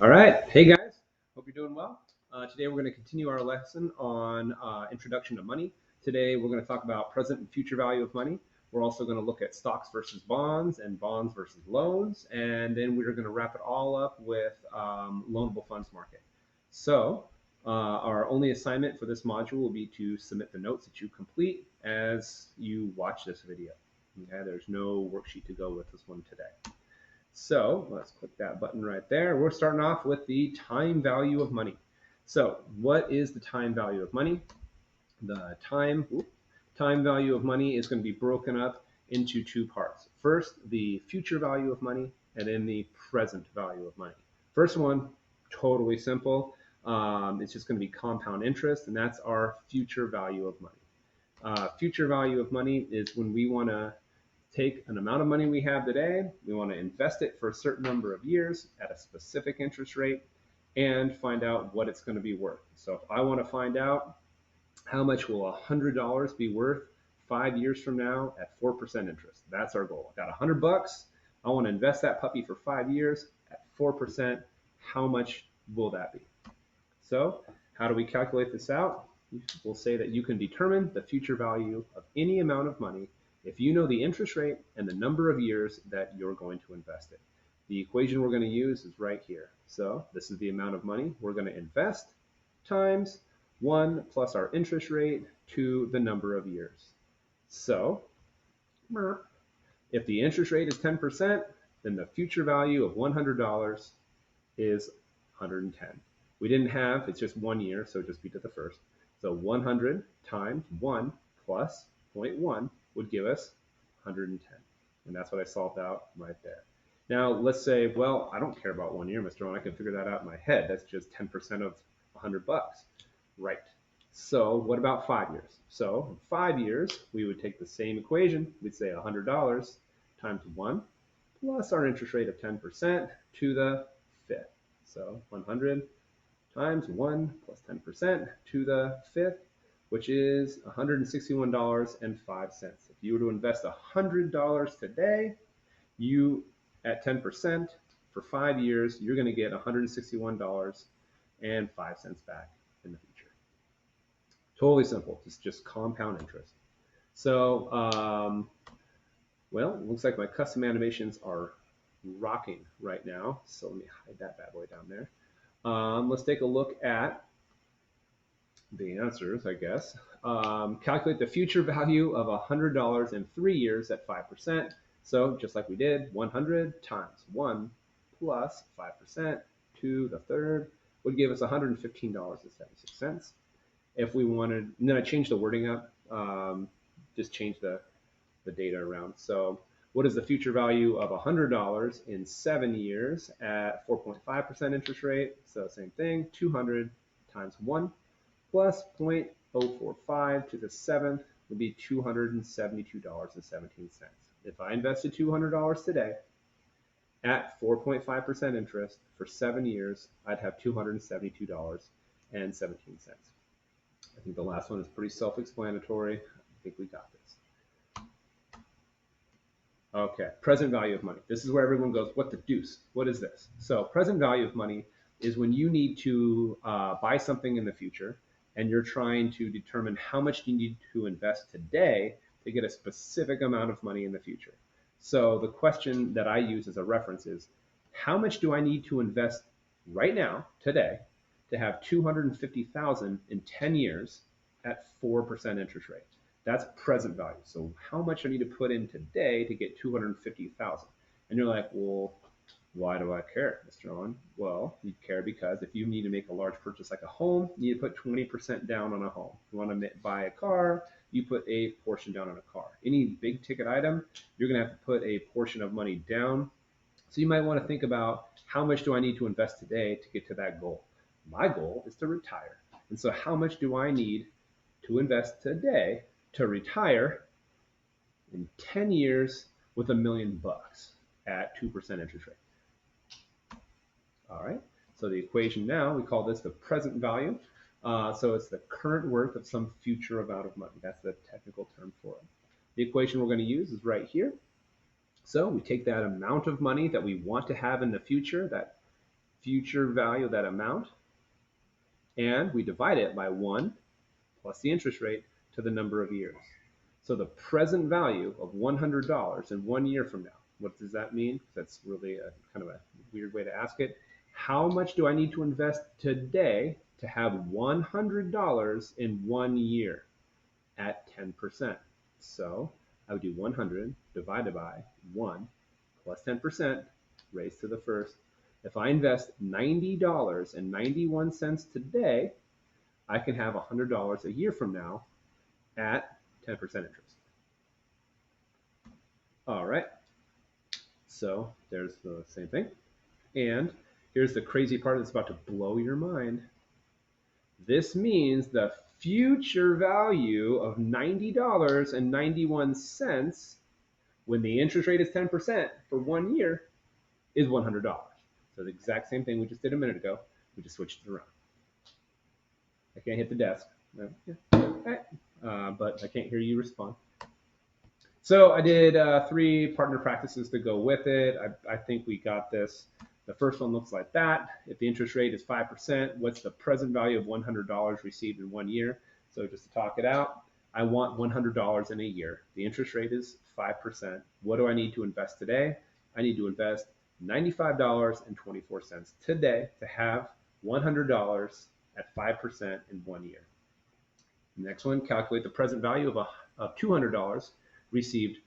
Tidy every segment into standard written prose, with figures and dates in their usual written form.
All right. Hey guys, hope you're doing well. Today we're going to continue our lesson on introduction to money. Today we're going to talk about present and future value of money. We're also going to look at stocks versus bonds and bonds versus loans. And then we're going to wrap it all up with loanable funds market. So our only assignment for this module will be to submit the notes that you complete as you watch this video. Okay, there's no worksheet to go with this one today. So let's click that button right there. We're starting off with the time value of money. So what is the time value of money? The time value of money is going to be broken up into two parts. First, the future value of money, and then the present value of money. First one, totally simple. It's just going to be compound interest, and that's our future value of money. Future value of money is when we want to take an amount of money we have today, we want to invest it for a certain number of years at a specific interest rate and find out what it's going to be worth. So if I want to find out how much will $100 be worth 5 years from now at 4% interest, that's our goal. I got $100, I want to invest that puppy for 5 years at 4%. How much will that be? So how do we calculate this out? We'll say that you can determine the future value of any amount of money if you know the interest rate and the number of years that you're going to invest it. The equation we're going to use is right here. So this is the amount of money we're going to invest times 1 plus our interest rate to the number of years. So if the interest rate is 10%, then the future value of $100 is 110. We didn't have, it's just 1 year, so just be to the first. So 100 times 1 plus 0.1 would give us 110. And that's what I solved out right there. Now, let's say, well, I don't care about 1 year, Mr. Owen. I can figure that out in my head. That's just 10% of $100. Right. So what about 5 years? So in 5 years, we would take the same equation. We'd say $100 times 1 plus our interest rate of 10% to the fifth. So 100 times 1 plus 10% to the fifth, which is $161.05. If you were to invest $100 today, you at 10% for 5 years, you're going to get $161.05 back in the future. Totally simple. It's just compound interest. So, well, it looks like my custom animations are rocking right now. So let me hide that bad boy down there. Let's take a look at the answers, I guess. Calculate the future value of $100 in 3 years at 5%. So just like we did, 100 times 1 plus 5% to the third would give us $115.76. If we wanted, and then I changed the wording up, just change the data around. So what is the future value of $100 in 7 years at 4.5% interest rate? So same thing, 200 times 1 plus 0.045 to the seventh would be $272.17. If I invested $200 today at 4.5% interest for 7 years, I'd have $272.17. I think the last one is pretty self-explanatory. I think we got this. Okay, present value of money. This is where everyone goes, what the deuce? What is this? So present value of money is when you need to buy something in the future and you're trying to determine how much you need to invest today to get a specific amount of money in the future. So the question that I use as a reference is, how much do I need to invest right now, today, to have $250,000 in 10 years at 4% interest rate? That's present value. So how much I need to put in today to get $250,000? And you're like, well, why do I care, Mr. Owen? Well, you care because if you need to make a large purchase like a home, you need to put 20% down on a home. If you want to buy a car, you put a portion down on a car. Any big ticket item, you're going to have to put a portion of money down. So you might want to think about, how much do I need to invest today to get to that goal? My goal is to retire. And so how much do I need to invest today to retire in 10 years with $1 million at 2% interest rate? All right, so the equation now, we call this the present value. So it's the current worth of some future amount of money. That's the technical term for it. The equation we're going to use is right here. So we take that amount of money that we want to have in the future, that future value of that amount, and we divide it by 1 plus the interest rate to the number of years. So the present value of $100 in 1 year from now, what does that mean? That's really a kind of a weird way to ask it. How much do I need to invest today to have $100 in 1 year at 10%? So I would do 100 divided by 1 plus 10% raised to the first. If I invest $90.91 today, I can have $100 a year from now at 10% interest. All right, so there's the same thing. And here's the crazy part that's about to blow your mind. This means the future value of $90.91 when the interest rate is 10% for 1 year is $100. So the exact same thing we just did a minute ago. We just switched it around. I can't hit the desk, but I can't hear you respond. So I did 3 partner practices to go with it. I think we got this. The first one looks like that. If the interest rate is 5%, what's the present value of $100 received in 1 year? So just to talk it out, I want $100 in a year. The interest rate is 5%. What do I need to invest today? I need to invest $95.24 today to have $100 at 5% in 1 year. Next one, calculate the present value of $200 received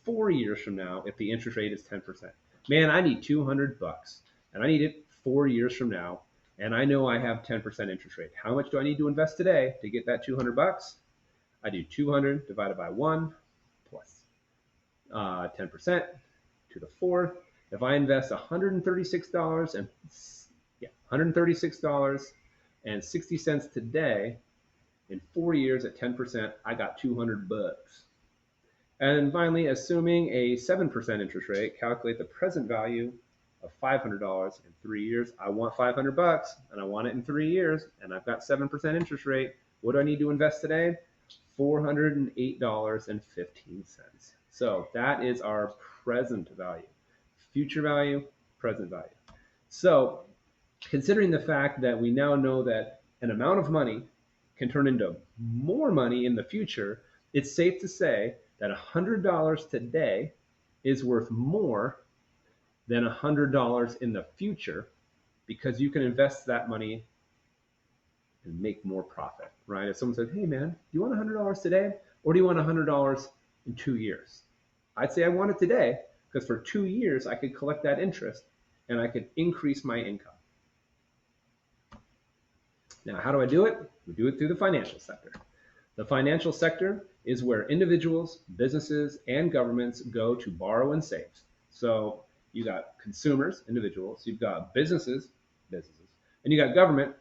4 years from now if the interest rate is 10%. Man, I need $200 and I need it 4 years from now, and I know I have 10% interest rate. How much do I need to invest today to get that $200? I do 200 divided by 1 plus 10% to the fourth. If I invest $136.60 today, in 4 years at 10%, I got $200. And finally, assuming a 7% interest rate, calculate the present value of $500 in 3 years. I want $500 and I want it in 3 years, and I've got 7% interest rate. What do I need to invest today? $408.15. So that is our present value. Future value, present value. So considering the fact that we now know that an amount of money can turn into more money in the future, it's safe to say that $100 today is worth more than $100 in the future, because you can invest that money and make more profit, right? If someone says, hey man, do you want $100 today, or do you want $100 in 2 years? I'd say I want it today, because for 2 years I could collect that interest and I could increase my income. Now, how do I do it? We do it through the financial sector. The financial sector is where individuals, businesses, and governments go to borrow and save. So you got consumers, individuals, you've got businesses, and you got government,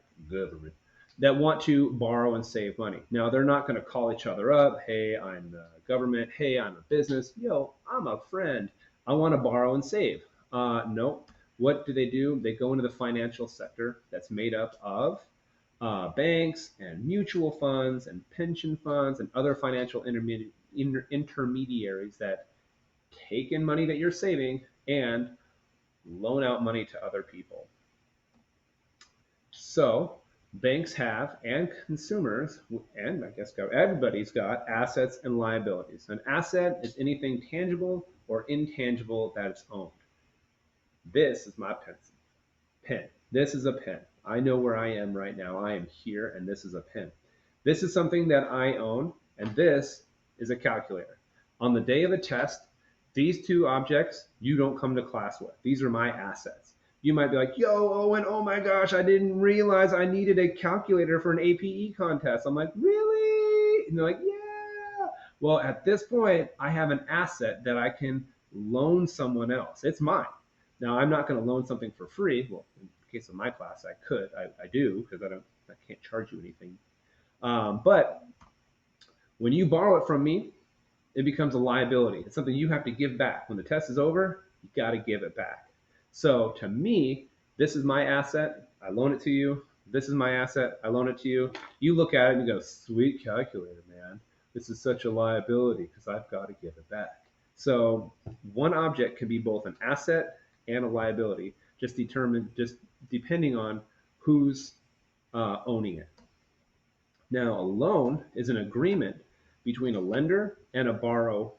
that want to borrow and save money. Now, they're not going to call each other up. Hey, I'm the government. Hey, I'm a business. Yo, I'm a friend. I want to borrow and save. No. What do? They go into the financial sector that's made up of banks and mutual funds and pension funds and other financial intermediaries that take in money that you're saving and loan out money to other people. So banks have, and consumers, and I guess everybody's got assets and liabilities. An asset is anything tangible or intangible that is owned. This is my pen. This is a pen. I know where I am right now. I am here, and this is a pen. This is something that I own, and this is a calculator. On the day of a test, these two objects you don't come to class with. These are my assets. You might be like, yo, Owen, oh my gosh, I didn't realize I needed a calculator for an APE contest. I'm like, really? And they're like, yeah. Well, at this point, I have an asset that I can loan someone else. It's mine. Now, I'm not going to loan something for free. Well, in the case of my class, I could. I do, because I can't charge you anything. But when you borrow it from me, it becomes a liability. It's something you have to give back. When the test is over, you got to give it back. So to me, this is my asset. I loan it to you. This is my asset. I loan it to you. You look at it and you go, sweet calculator, man. This is such a liability because I've got to give it back. So one object can be both an asset and a liability, just depending on who's owning it. Now, a loan is an agreement between a lender and a borrower.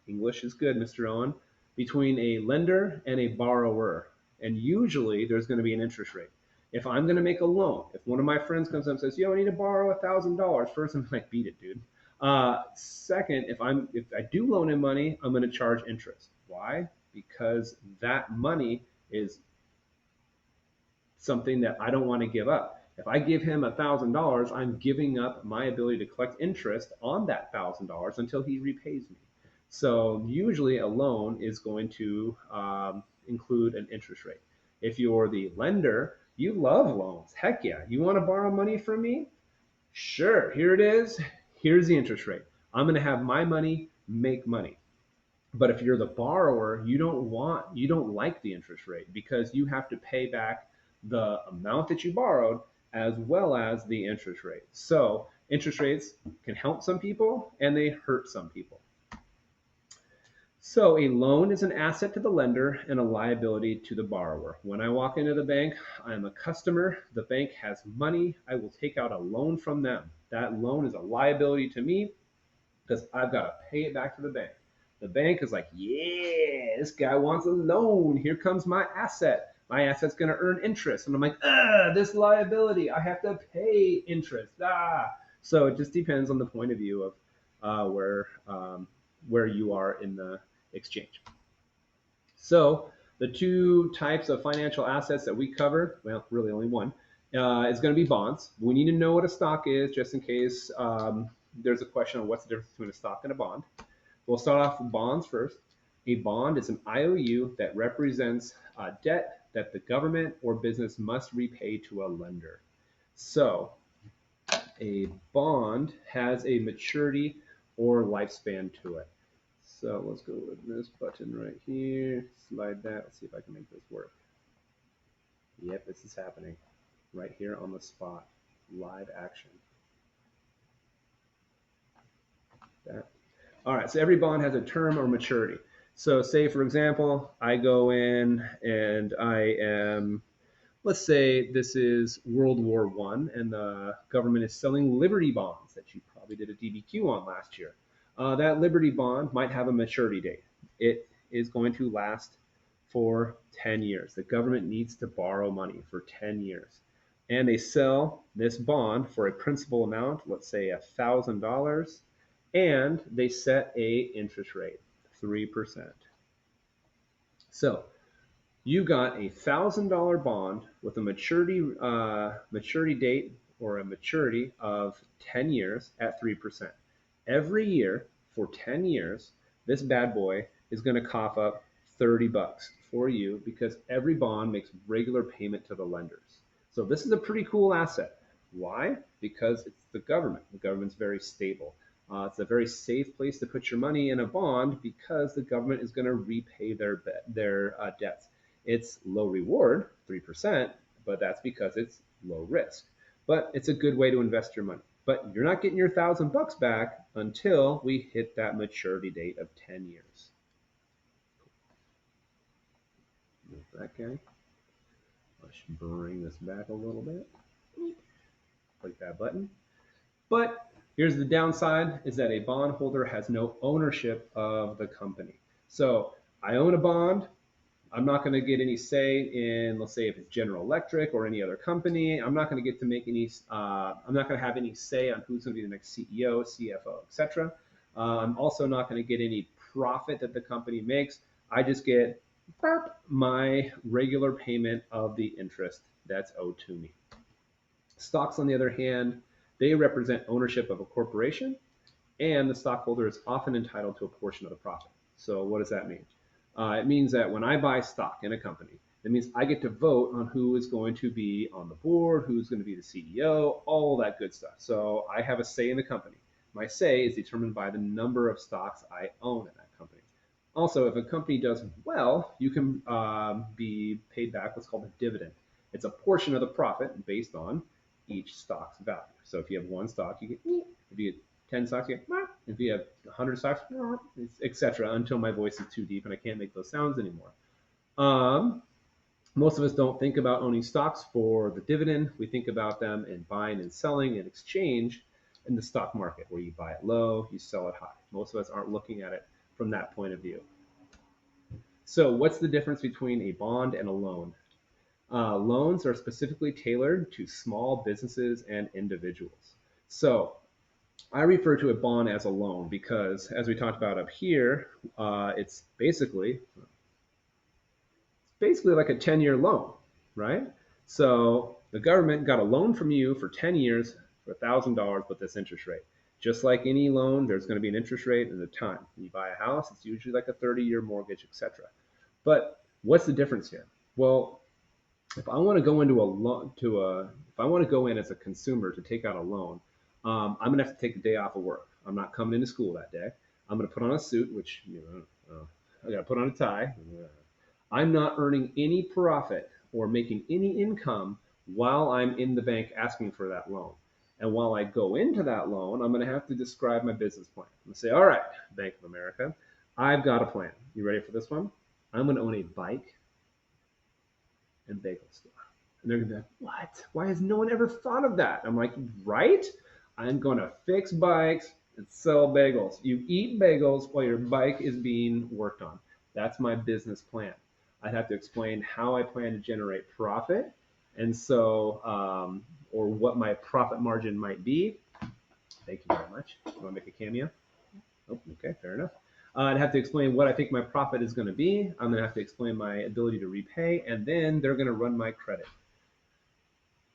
English is good, Mr. Owen. Between a lender and a borrower. And usually there's going to be an interest rate. If I'm going to make a loan, if one of my friends comes up and says, "Yo, I need to borrow $1,000," first I'm like, "Beat it, dude." Second, if I do loan him money, I'm going to charge interest. Why? Because that money is something that I don't want to give up. If I give him $1,000, I'm giving up my ability to collect interest on that $1,000 until he repays me. So usually a loan is going to include an interest rate. If you're the lender, you love loans. Heck yeah. You want to borrow money from me? Sure, here it is. Here's the interest rate. I'm going to have my money make money. But if you're the borrower, you don't like the interest rate because you have to pay back the amount that you borrowed as well as the interest rate. So interest rates can help some people and they hurt some people. So a loan is an asset to the lender and a liability to the borrower. When I walk into the bank, I am a customer. The bank has money. I will take out a loan from them. That loan is a liability to me because I've got to pay it back to the bank. The bank is like, yeah, this guy wants a loan. Here comes my asset. My asset's going to earn interest. And I'm like, this liability, I have to pay interest. So it just depends on the point of view of where you are in the exchange. So the two types of financial assets that we cover, well, really only one, is going to be bonds. We need to know what a stock is just in case there's a question on what's the difference between a stock and a bond. We'll start off with bonds first. A bond is an IOU that represents a debt that the government or business must repay to a lender. So a bond has a maturity or lifespan to it. So let's go with this button right here, slide that, let's see if I can make this work. Yep, this is happening right here on the spot, live action. That. All right, so every bond has a term or maturity. So say, for example, I go in and I am, let's say this is World War I and the government is selling Liberty bonds that you probably did a DBQ on last year. That Liberty bond might have a maturity date. It is going to last for 10 years. The government needs to borrow money for 10 years. And they sell this bond for a principal amount, let's say $1,000, and they set a interest rate, 3%. So you got a $1,000 bond with a maturity date or a maturity of 10 years at 3%. Every year for 10 years, this bad boy is going to cough up $30 for you because every bond makes regular payment to the lenders. So this is a pretty cool asset. Why? Because it's the government. The government's very stable. It's a very safe place to put your money in a bond because the government is going to repay their debts. It's low reward, 3%, but that's because it's low risk. But it's a good way to invest your money. But you're not getting your $1,000 back until we hit that maturity date of 10 years. Move that guy. Let's bring this back a little bit. Click that button. But here's the downside is that a bondholder has no ownership of the company. So I own a bond. I'm not going to get any say in, let's say, if it's General Electric or any other company. I'm not going to get to make any. I'm not going to have any say on who's going to be the next CEO, CFO, etc. I'm also not going to get any profit that the company makes. I just get my regular payment of the interest that's owed to me. Stocks, on the other hand, they represent ownership of a corporation, and the stockholder is often entitled to a portion of the profit. So what does that mean? It means that when I buy stock in a company, that means I get to vote on who is going to be on the board, who's going to be the CEO, all that good stuff. So I have a say in the company. My say is determined by the number of stocks I own in that company. Also, if a company does well, you can be paid back what's called a dividend. It's a portion of the profit based on each stock's value. So if you have one stock, you get, if you get 10 stocks, you get, if you have 100 stocks, etc. until my voice is too deep and I can't make those sounds anymore. Most of us don't think about owning stocks for the dividend. We think about them in buying and selling and exchange in the stock market, where you buy it low, you sell it high. Most of us aren't looking at it from that point of view. So, what's the difference between a bond and a loan? Loans are specifically tailored to small businesses and individuals. So, I refer to a bond as a loan because, as we talked about up here, it's basically like a 10-year loan, right? So the government got a loan from you for 10 years for $1,000 with this interest rate. Just like any loan, there's going to be an interest rate and a time. When you buy a house, it's usually like a 30-year mortgage, etc. But what's the difference here? Well, if I want to go into a loan if I want to go in as a consumer to take out a loan, I'm gonna have to take a day off of work. I'm not coming into school that day. I'm gonna put on a suit, which I gotta put on a tie. I'm not earning any profit or making any income while I'm in the bank asking for that loan. And while I go into that loan, I'm going to have to describe my business plan. I'm going to say, all right, Bank of America, I've got a plan. You ready for this one? I'm going to own a bike and bagel store. And they're going to be like, what? Why has no one ever thought of that? I'm like, right? I'm going to fix bikes and sell bagels. You eat bagels while your bike is being worked on. That's my business plan. I'd have to explain how I plan to generate profit, and so, or what my profit margin might be. Thank you very much. You want to make a cameo? Oh, okay, fair enough. I'd have to explain what I think my profit is going to be. I'm going to have to explain my ability to repay, and then they're going to run my credit.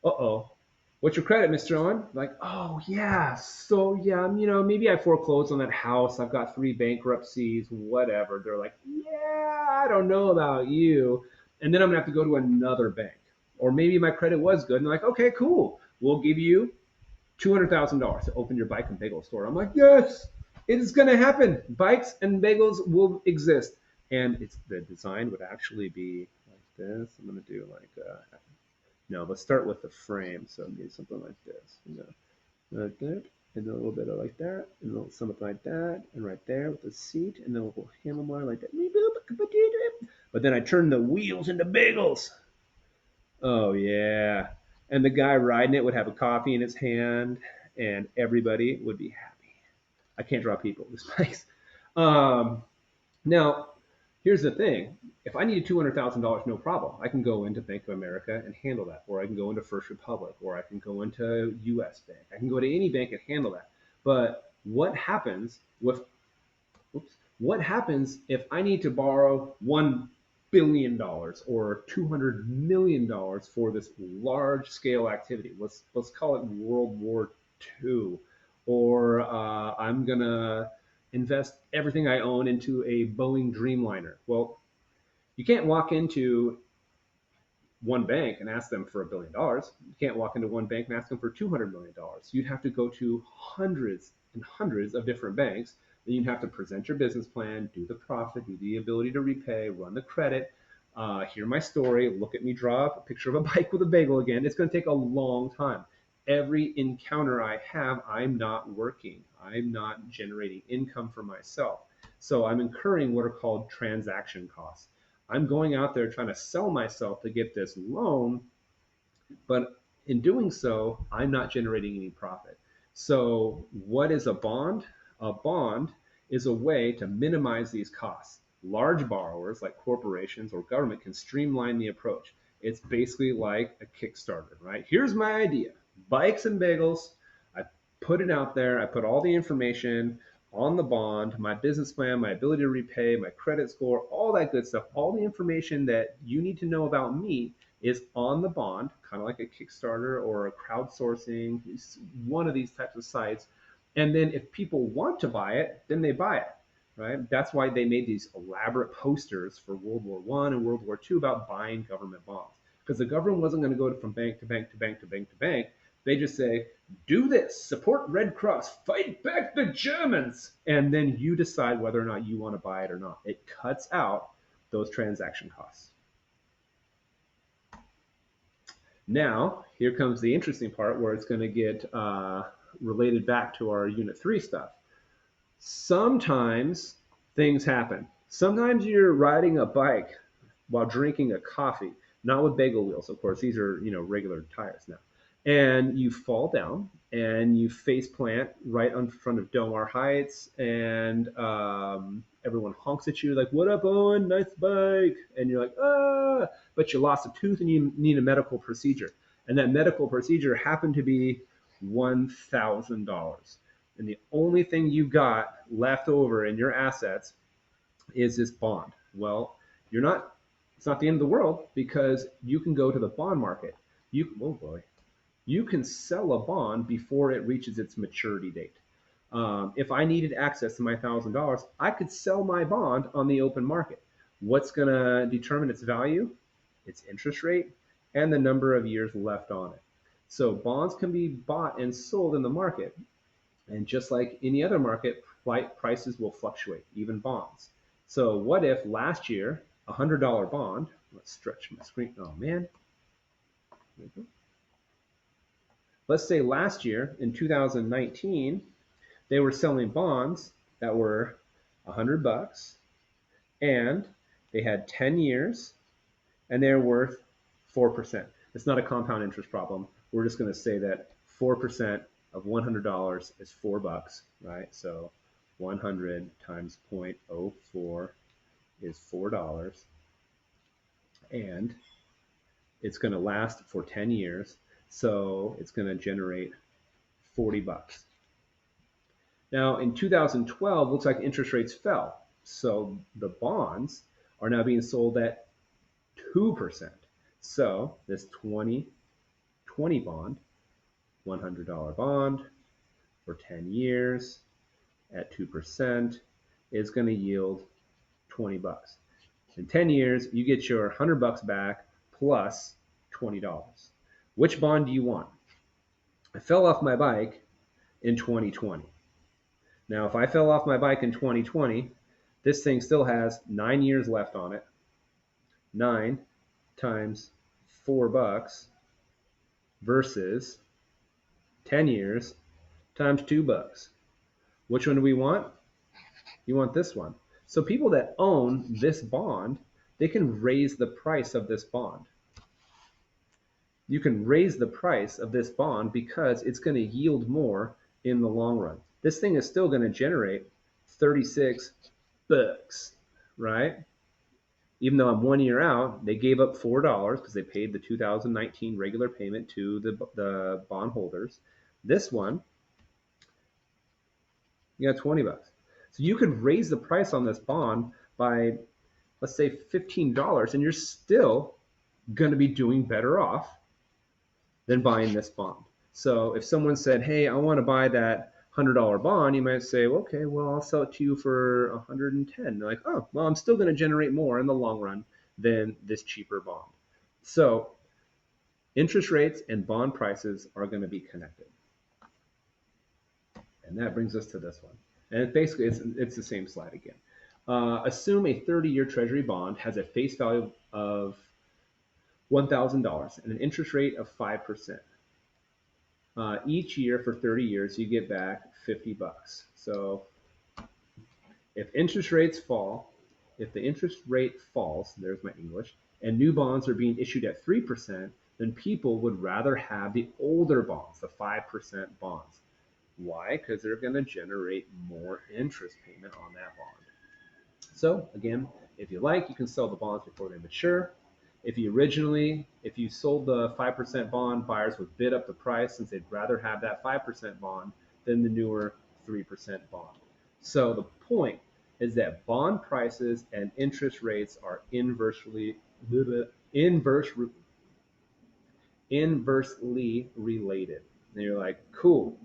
Uh-oh. What's your credit, Mr. Owen? Like, oh yeah, so yeah, maybe I foreclosed on that house. I've got 3 bankruptcies, whatever. They're like, yeah, I don't know about you. And then I'm gonna have to go to another bank. Or maybe my credit was good. And they're like, okay, cool. We'll give you $200,000 to open your bike and bagel store. I'm like, yes, it is gonna happen. Bikes and bagels will exist. And the design would actually be like this. I'm gonna do like no, let's start with the frame. So maybe something like this. Like that, and a little bit of like that, and a little something like that, and right there with the seat, and then we'll handlebar like that. But then I turn the wheels into bagels. Oh yeah. And the guy riding it would have a coffee in his hand, and everybody would be happy. I can't draw people. This place. Um, Now, here's the thing. If I needed $200,000, no problem. I can go into Bank of America and handle that, or I can go into First Republic, or I can go into U.S. Bank. I can go to any bank and handle that. But what happens if I need to borrow $1 billion or $200 million for this large scale activity? Let's call it World War II, or I'm gonna invest everything I own into a Boeing Dreamliner. Well, you can't walk into one bank and ask them for $1 billion. You can't walk into one bank and ask them for $200 million. You'd have to go to hundreds and hundreds of different banks. Then you'd have to present your business plan, do the profit, do the ability to repay, run the credit, hear my story, look at me draw a picture of a bike with a bagel again. It's going to take a long time. Every encounter I have, I'm not working. I'm not generating income for myself. So I'm incurring what are called transaction costs. I'm going out there trying to sell myself to get this loan, but in doing so, I'm not generating any profit. So, what is a bond? A bond is a way to minimize these costs. Large borrowers like corporations or government can streamline the approach. It's basically like a Kickstarter, right? Here's my idea: bikes and bagels. I put it out there, I put all the information on the bond, my business plan, my ability to repay, my credit score, all that good stuff, all the information that you need to know about me is on the bond, kind of like a Kickstarter or a crowdsourcing, one of these types of sites. And then if people want to buy it, then they buy it, right? That's why they made these elaborate posters for World War One and World War II about buying government bonds, because the government wasn't going to go from bank to bank to bank to bank to bank. They just say, do this, support Red Cross, fight back the Germans, and then you decide whether or not you want to buy it or not. It cuts out those transaction costs. Now, here comes the interesting part where it's going to get related back to our Unit 3 stuff. Sometimes things happen. Sometimes you're riding a bike while drinking a coffee. not with bagel wheels, of course. These are, regular tires now. And you fall down and you face plant right in front of Delmar Heights, and everyone honks at you like, "What up, Owen? Nice bike!" And you're like, "Ah!" But you lost a tooth and you need a medical procedure, and that medical procedure happened to be $1,000. And the only thing you got left over in your assets is this bond. Well, you're not. It's not the end of the world, because you can go to the bond market. Oh boy, you can sell a bond before it reaches its maturity date. If I needed access to my $1,000, I could sell my bond on the open market. What's going to determine its value? Its interest rate and the number of years left on it. So bonds can be bought and sold in the market. And just like any other market, prices will fluctuate, even bonds. So what if last year, a $100 bond, let's stretch my screen. Oh man. Let's say last year in 2019, they were selling bonds that were $100, and they had 10 years, and they're worth 4%. It's not a compound interest problem. We're just going to say that 4% of $100 is $4, right? So 100 times 0.04 is $4, and it's going to last for 10 years. So it's going to generate $40. Now in 2012, looks like interest rates fell. So the bonds are now being sold at 2%. So this 2020 bond, $100 bond for 10 years at 2% is going to yield $20. In 10 years, you get your $100 back plus $20. Which bond do you want? I fell off my bike in 2020. Now, if I fell off my bike in 2020, this thing still has 9 years left on it. 9 times $4 versus 10 years times $2. Which one do we want? You want this one. So people that own this bond, they can raise the price of this bond. You can raise the price of this bond because it's going to yield more in the long run. This thing is still going to generate $36, right? Even though I'm 1 year out, they gave up $4 because they paid the 2019 regular payment to the bond holders. This one, you got $20. So you could raise the price on this bond by, let's say, $15, and you're still going to be doing better off than buying this bond. So if someone said, "Hey, I want to buy that $100 bond," you might say, well, "Okay, well, I'll sell it to you for 110." They're like, "Oh, well, I'm still going to generate more in the long run than this cheaper bond." So interest rates and bond prices are going to be connected. And that brings us to this one. And basically, it's the same slide again. Assume a 30-year Treasury bond has a face value of $1,000 and an interest rate of 5%. Each year for 30 years, you get back $50. So if interest rates fall, if the interest rate falls, there's my English, and new bonds are being issued at 3%, then people would rather have the older bonds, the 5% bonds. Why? Because they're going to generate more interest payment on that bond. So again, if you like, you can sell the bonds before they mature. If you sold the 5% bond, buyers would bid up the price since they'd rather have that 5% bond than the newer 3% bond. So the point is that bond prices and interest rates are inversely related. And you're like, cool,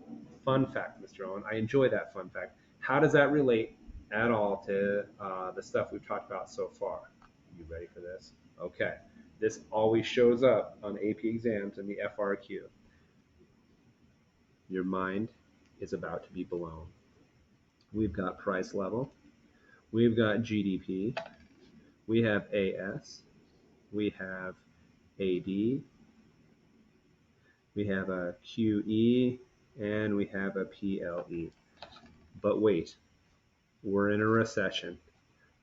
fun fact, Mr. Owen. I enjoy that fun fact. How does that relate at all to the stuff we've talked about so far? You ready for this? Okay. This always shows up on AP exams in the FRQ. Your mind is about to be blown. We've got price level. We've got GDP. We have AS. We have AD. We have a QE. And we have a PLE. But wait, we're in a recession.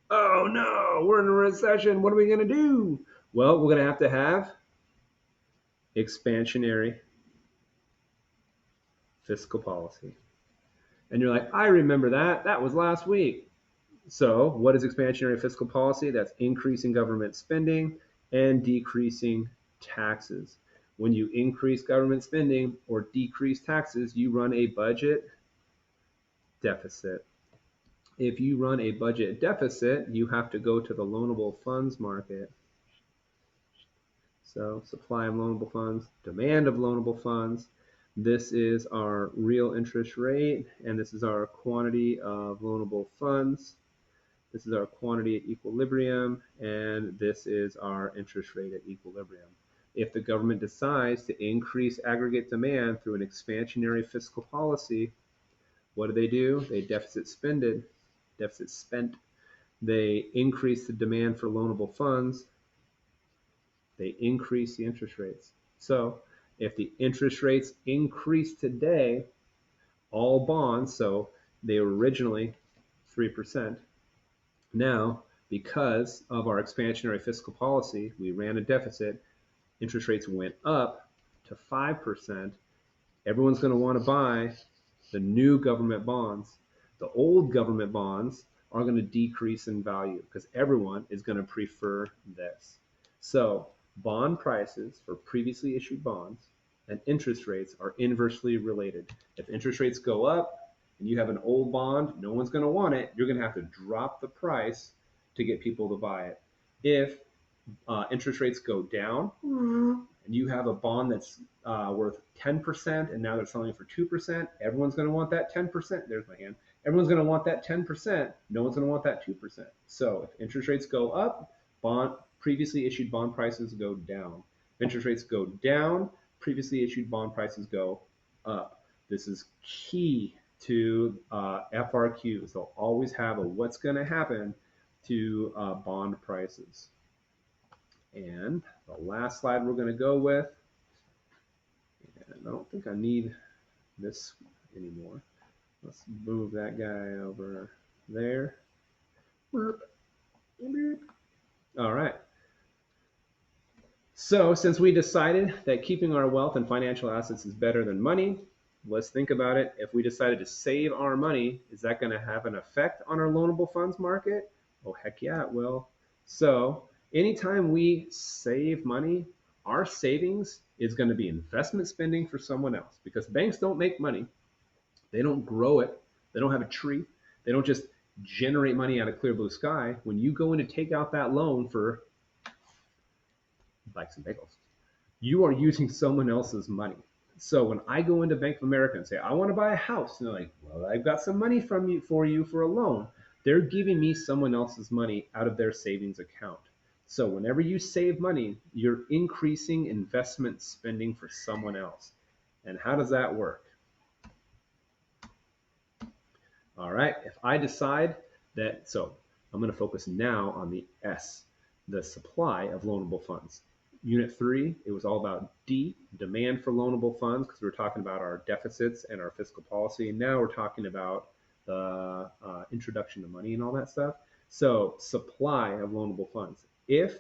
Oh no, we're in a recession. What are we going to do? Well, we're going to have expansionary fiscal policy. And you're like, I remember that. That was last week. So, what is expansionary fiscal policy? That's increasing government spending and decreasing taxes. When you increase government spending or decrease taxes, you run a budget deficit. If you run a budget deficit, you have to go to the loanable funds market. So, supply of loanable funds, demand of loanable funds. This is our real interest rate, and this is our quantity of loanable funds. This is our quantity at equilibrium, and this is our interest rate at equilibrium. If the government decides to increase aggregate demand through an expansionary fiscal policy, what do? They deficit spent. They increase the demand for loanable funds. They increase the interest rates. So if the interest rates increase today, all bonds, so they were originally 3%. Now, because of our expansionary fiscal policy, we ran a deficit, interest rates went up to 5%. Everyone's going to want to buy the new government bonds. The old government bonds are going to decrease in value because everyone is going to prefer this. So, bond prices for previously issued bonds and interest rates are inversely related. If interest rates go up and you have an old bond, no one's going to want it. You're going to have to drop the price to get people to buy it. If interest rates go down and you have a bond that's worth 10% and now they're selling it for 2%, everyone's going to want that 10%. There's my hand. Everyone's going to want that 10%. No one's going to want that 2%. So if interest rates go up, previously issued bond prices go down. If interest rates go down, previously issued bond prices go up. This is key to FRQs. They'll always have a what's going to happen to bond prices. And the last slide we're going to go with, and I don't think I need this anymore. Let's move that guy over there. All right. So since we decided that keeping our wealth and financial assets is better than money, let's think about it. If we decided to save our money, is that going to have an effect on our loanable funds market? Oh, heck yeah, it will. So anytime we save money, our savings is going to be investment spending for someone else because banks don't make money. They don't grow it. They don't have a tree. They don't just generate money out of clear blue sky. When you go in to take out that loan for like some bagels, you are using someone else's money. So when I go into Bank of America and say, I want to buy a house, and they're like, well, I've got some money for you for a loan. They're giving me someone else's money out of their savings account. So whenever you save money, you're increasing investment spending for someone else. And how does that work? All right, if I decide that, so I'm going to focus now on the S, the supply of loanable funds. Unit 3, it was all about D, demand for loanable funds, because we were talking about our deficits and our fiscal policy. And now we're talking about the introduction to money and all that stuff. So supply of loanable funds. If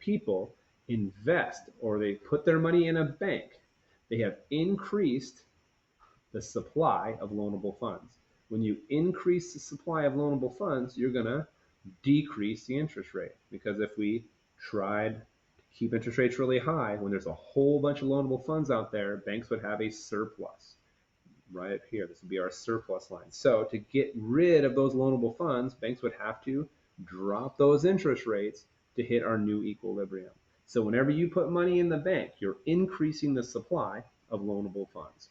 people invest or they put their money in a bank, they have increased the supply of loanable funds. When you increase the supply of loanable funds, you're going to decrease the interest rate. Because if we tried to keep interest rates really high, when there's a whole bunch of loanable funds out there, banks would have a surplus. Right here, this would be our surplus line. So to get rid of those loanable funds, banks would have to drop those interest rates to hit our new equilibrium. So whenever you put money in the bank, you're increasing the supply of loanable funds.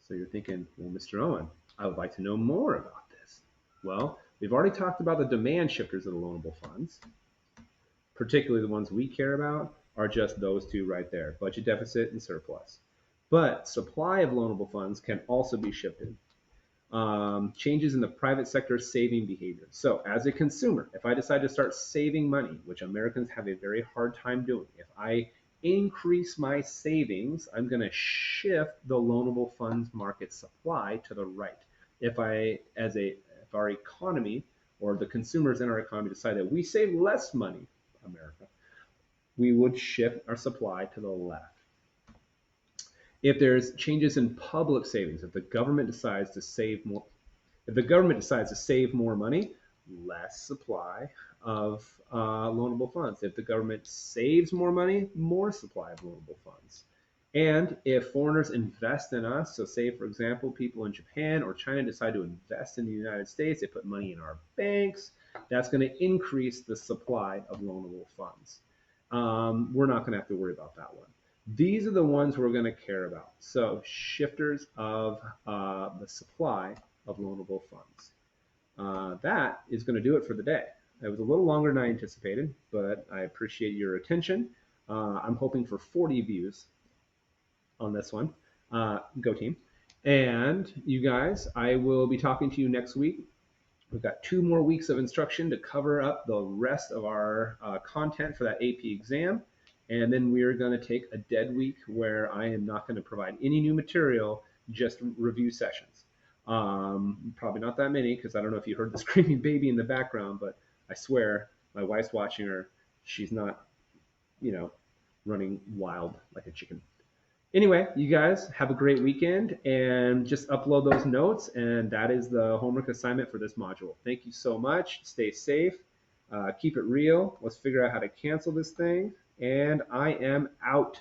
So you're thinking, well, Mr. Owen, I would like to know more about this. Well, we've already talked about the demand shifters of the loanable funds. Particularly the ones we care about are just those two right there, budget deficit and surplus. But supply of loanable funds can also be shifted. Changes in the private sector saving behavior. So as a consumer, if I decide to start saving money, which Americans have a very hard time doing, if I increase my savings, I'm going to shift the loanable funds market supply to the right. If our economy or the consumers in our economy decide that we save less money, America, we would shift our supply to the left. If there's changes in public savings, if the government decides to save more, if the government decides to save more money, less supply of loanable funds. If the government saves more money, more supply of loanable funds. And if foreigners invest in us, so say, for example, people in Japan or China decide to invest in the United States, they put money in our banks, that's going to increase the supply of loanable funds. We're not going to have to worry about that one. These are the ones we're going to care about. So shifters of the supply of loanable funds. That is going to do it for the day. It was a little longer than I anticipated, but I appreciate your attention. I'm hoping for 40 views on this one. Go team. And you guys, I will be talking to you next week. We've got 2 more weeks of instruction to cover up the rest of our content for that AP exam. And then we are going to take a dead week where I am not going to provide any new material, just review sessions. Probably not that many, because I don't know if you heard the screaming baby in the background, but I swear my wife's watching her. She's not, running wild like a chicken. Anyway, you guys have a great weekend and just upload those notes. And that is the homework assignment for this module. Thank you so much. Stay safe. Keep it real. Let's figure out how to cancel this thing. And I am out.